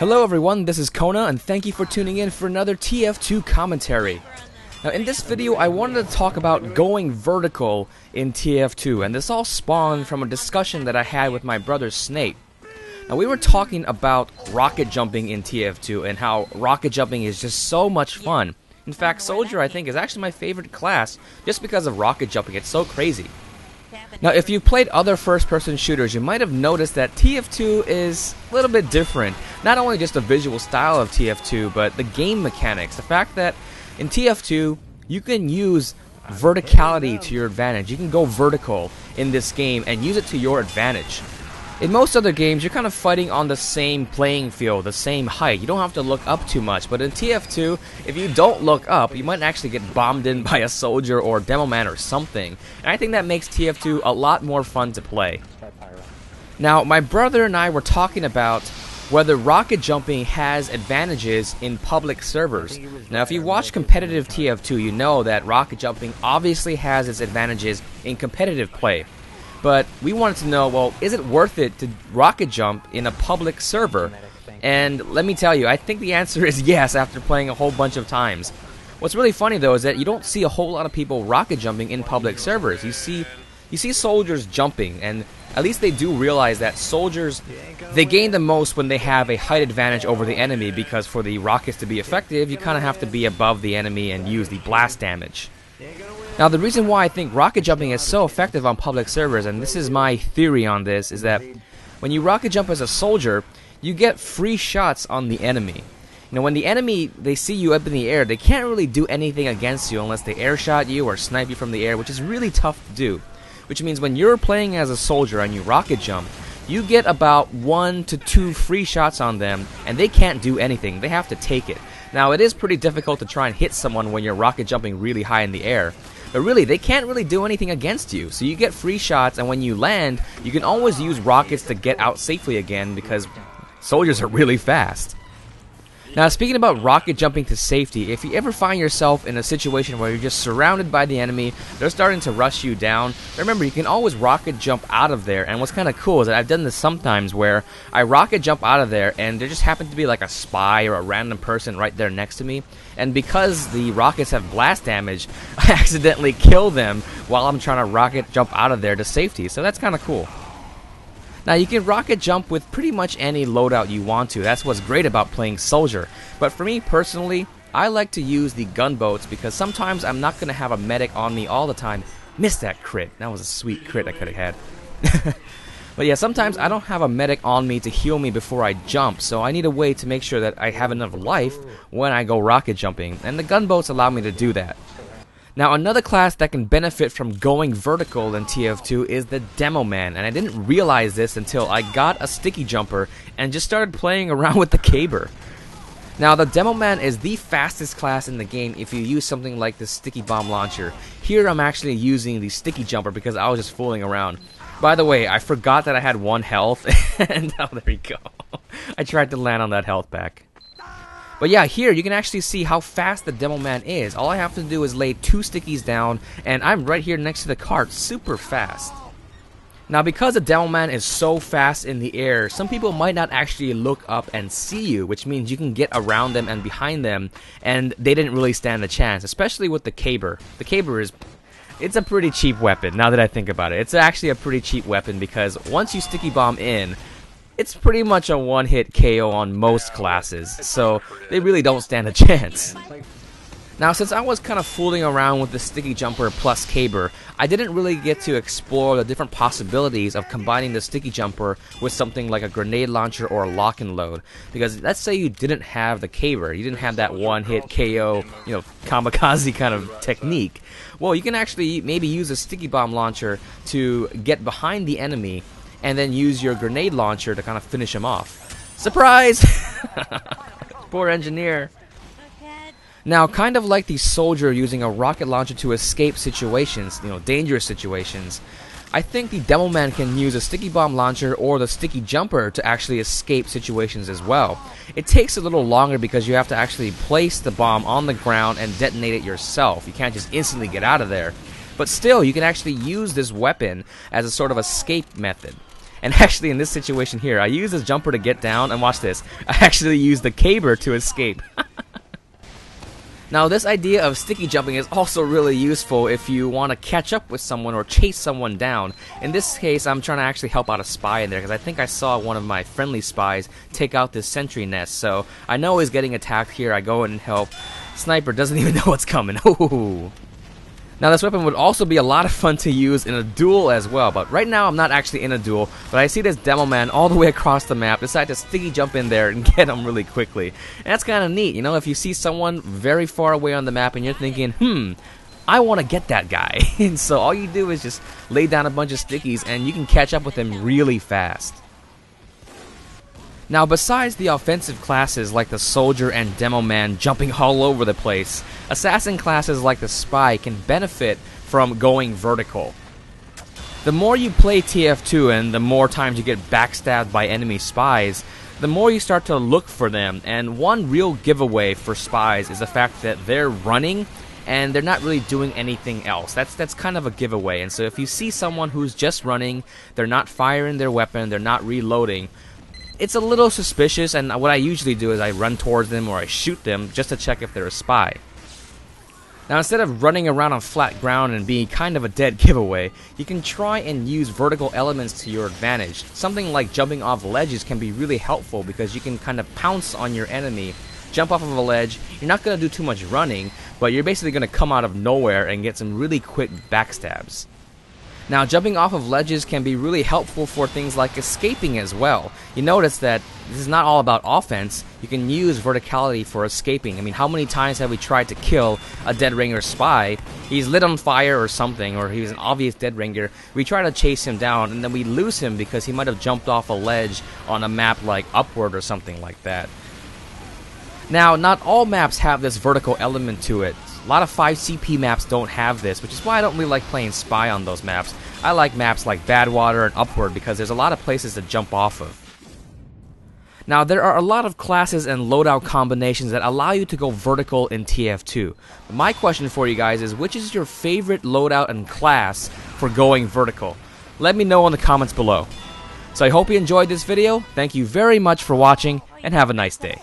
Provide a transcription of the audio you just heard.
Hello everyone, this is Kona, and thank you for tuning in for another TF2 commentary. Now in this video I wanted to talk about going vertical in TF2, and this all spawned from a discussion that I had with my brother Snape. Now we were talking about rocket jumping in TF2 and how rocket jumping is just so much fun. In fact, Soldier I think is actually my favorite class just because of rocket jumping. It's so crazy. Now, if you've played other first-person shooters, you might have noticed that TF2 is a little bit different. Not only just the visual style of TF2, but the game mechanics. The fact that in TF2, you can use verticality to your advantage. You can go vertical in this game and use it to your advantage. In most other games, you're kind of fighting on the same playing field, the same height. You don't have to look up too much. But in TF2, if you don't look up, you might actually get bombed in by a soldier or demoman or something. And I think that makes TF2 a lot more fun to play. Now, my brother and I were talking about whether rocket jumping has advantages in public servers. Now, if you watch competitive TF2, you know that rocket jumping obviously has its advantages in competitive play. But we wanted to know, well, is it worth it to rocket jump in a public server? And let me tell you, I think the answer is yes after playing a whole bunch of times. What's really funny though is that you don't see a whole lot of people rocket jumping in public servers. You see soldiers jumping, and at least they do realize that soldiers, they gain the most when they have a height advantage over the enemy, because for the rockets to be effective, you kind of have to be above the enemy and use the blast damage. Now, the reason why I think rocket jumping is so effective on public servers, and this is my theory on this, is that when you rocket jump as a soldier, you get free shots on the enemy. You know, when the enemy, they see you up in the air, they can't really do anything against you unless they air shot you or snipe you from the air, which is really tough to do. Which means when you're playing as a soldier and you rocket jump, you get about 1 to 2 free shots on them, and they can't do anything. They have to take it. Now, it is pretty difficult to try and hit someone when you're rocket jumping really high in the air. But really, they can't really do anything against you. So you get free shots, and when you land, you can always use rockets to get out safely again because soldiers are really fast. Now, speaking about rocket jumping to safety, if you ever find yourself in a situation where you're just surrounded by the enemy, they're starting to rush you down, remember, you can always rocket jump out of there. And what's kind of cool is that I've done this sometimes where I rocket jump out of there and there just happens to be like a spy or a random person right there next to me. And because the rockets have blast damage, I accidentally kill them while I'm trying to rocket jump out of there to safety. So that's kind of cool. Now, you can rocket jump with pretty much any loadout you want to. That's what's great about playing Soldier. But for me personally, I like to use the gunboats because sometimes I'm not going to have a medic on me all the time. Missed that crit. That was a sweet crit I could have had. But yeah, sometimes I don't have a medic on me to heal me before I jump, so I need a way to make sure that I have enough life when I go rocket jumping, and the gunboats allow me to do that. Now, another class that can benefit from going vertical in TF2 is the demoman, and I didn't realize this until I got a sticky jumper and just started playing around with the caber. Now, the demoman is the fastest class in the game if you use something like the sticky bomb launcher. Here I'm actually using the sticky jumper because I was just fooling around. By the way, I forgot that I had 1 health, and oh, there we go. I tried to land on that health pack. But yeah, here you can actually see how fast the demoman is. All I have to do is lay 2 stickies down, and I'm right here next to the cart, super fast. Now, because the demoman is so fast in the air, some people might not actually look up and see you, which means you can get around them and behind them, and they didn't really stand a chance, especially with the caber. The caber it's a pretty cheap weapon, now that I think about it. It's actually a pretty cheap weapon because once you sticky bomb in, it's pretty much a one-hit KO on most classes, so they really don't stand a chance. Now, since I was kind of fooling around with the sticky jumper plus caber, I didn't really get to explore the different possibilities of combining the sticky jumper with something like a grenade launcher or a lock and load. Because let's say you didn't have the caber, you didn't have that one-hit KO, kamikaze kind of technique. Well, you can actually maybe use a sticky bomb launcher to get behind the enemy and then use your grenade launcher to kind of finish him off. Surprise! Poor engineer. Now, kind of like the soldier using a rocket launcher to escape situations, dangerous situations, I think the demoman can use a sticky bomb launcher or the sticky jumper to actually escape situations as well. It takes a little longer because you have to actually place the bomb on the ground and detonate it yourself. You can't just instantly get out of there. But still, you can actually use this weapon as a sort of escape method. And actually in this situation here, I use this jumper to get down, and watch this. I actually use the caber to escape. Now this idea of sticky jumping is also really useful if you want to catch up with someone or chase someone down. In this case, I'm trying to actually help out a spy in there because I think I saw one of my friendly spies take out this sentry nest. So I know he's getting attacked here. I go in and help. Sniper doesn't even know what's coming. Ooh. Now this weapon would also be a lot of fun to use in a duel as well, but right now I'm not actually in a duel, but I see this demoman all the way across the map decide to sticky jump in there and get him really quickly. And that's kind of neat, you know, if you see someone very far away on the map and you're thinking, I want to get that guy. And so all you do is just lay down a bunch of stickies and you can catch up with him really fast. Now, besides the offensive classes like the Soldier and Demoman jumping all over the place, assassin classes like the Spy can benefit from going vertical. The more you play TF2 and the more times you get backstabbed by enemy spies, the more you start to look for them, and one real giveaway for spies is the fact that they're running and they're not really doing anything else. That's kind of a giveaway, and so if you see someone who's just running, they're not firing their weapon, they're not reloading, it's a little suspicious, and what I usually do is I run towards them or I shoot them just to check if they're a spy. Now instead of running around on flat ground and being kind of a dead giveaway, you can try and use vertical elements to your advantage. Something like jumping off ledges can be really helpful because you can kind of pounce on your enemy, jump off of a ledge. You're not going to do too much running, but you're basically going to come out of nowhere and get some really quick backstabs. Now, jumping off of ledges can be really helpful for things like escaping as well. You notice that this is not all about offense. You can use verticality for escaping. I mean, how many times have we tried to kill a dead ringer spy? He's lit on fire or something, or he's an obvious dead ringer. We try to chase him down, and then we lose him because he might have jumped off a ledge on a map like Upward or something like that. Now, not all maps have this vertical element to it. A lot of 5CP maps don't have this, which is why I don't really like playing Spy on those maps. I like maps like Badwater and Upward because there's a lot of places to jump off of. Now, there are a lot of classes and loadout combinations that allow you to go vertical in TF2. But my question for you guys is, which is your favorite loadout and class for going vertical? Let me know in the comments below. So I hope you enjoyed this video. Thank you very much for watching, and have a nice day.